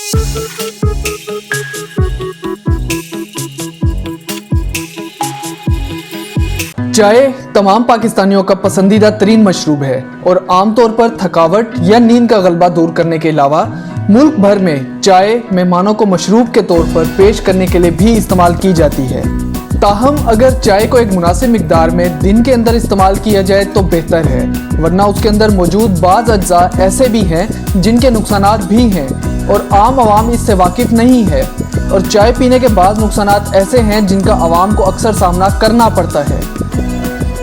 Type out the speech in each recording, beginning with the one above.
चाय तमाम पाकिस्तानियों का पसंदीदा तरीन मशरूब है और आमतौर पर थकावट या नींद का गलबा दूर करने के अलावा मुल्क भर में चाय मेहमानों को मशरूब के तौर पर पेश करने के लिए भी इस्तेमाल की जाती है। ताहम अगर चाय को एक मुनासिब मिकदार में दिन के अंदर इस्तेमाल किया जाए तो बेहतर है, वरना उसके अंदर मौजूद बाज़ अज्जा ऐसे भी हैं जिनके नुकसानात भी हैं और आम आवाम इससे वाकिफ़ नहीं है। और चाय पीने के बाद नुकसानात ऐसे हैं जिनका आवाम को अक्सर सामना करना पड़ता है।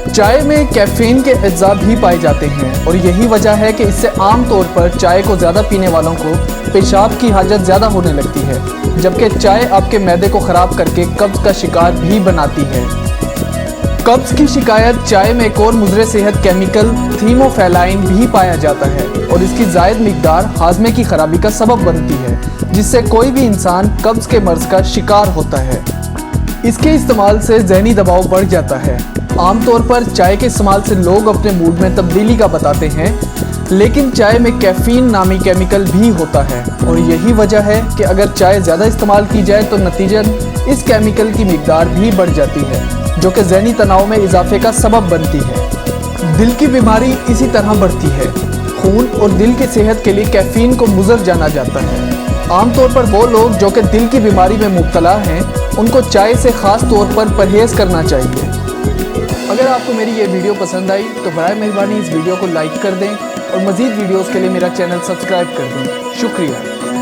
चाय में कैफ़ीन के अज्जा भी पाए जाते हैं और यही वजह है कि इससे आम तौर पर चाय को ज़्यादा पीने वालों को पेशाब की हाजत ज़्यादा होने लगती है, जबकि चाय आपके मैदे को ख़राब करके कब्ज़ का शिकार भी बनाती है। कब्ज़ की शिकायत चाय में एक और मुज़र सेहत केमिकल थीमोफेलाइन भी पाया जाता है और इसकी ज़ायद मिकदार हाजमे की खराबी का सबब बनती है, जिससे कोई भी इंसान कब्ज़ के मर्ज़ का शिकार होता है। इसके इस्तेमाल से ज़हनी दबाव बढ़ जाता है। आमतौर पर चाय के इस्तेमाल से लोग अपने मूड में तब्दीली का बताते हैं, लेकिन चाय में कैफ़ीन नामी केमिकल भी होता है और यही वजह है कि अगर चाय ज़्यादा इस्तेमाल की जाए तो नतीजतन इस केमिकल की मिकदार भी बढ़ जाती है, जो कि ज़हनी तनाव में इजाफे का सबब बनती है। दिल की बीमारी इसी तरह बढ़ती है। खून और दिल की सेहत के लिए कैफ़ीन को मुज़र जाना जाता है। आमतौर पर वो लोग जो कि दिल की बीमारी में मुब्तला हैं, उनको चाय से ख़ास तौर पर परहेज़ करना चाहिए। अगर आपको मेरी ये वीडियो पसंद आई तो बराए मेहरबानी इस वीडियो को लाइक कर दें और मज़ीद वीडियोज़ के लिए मेरा चैनल सब्सक्राइब कर दें। शुक्रिया।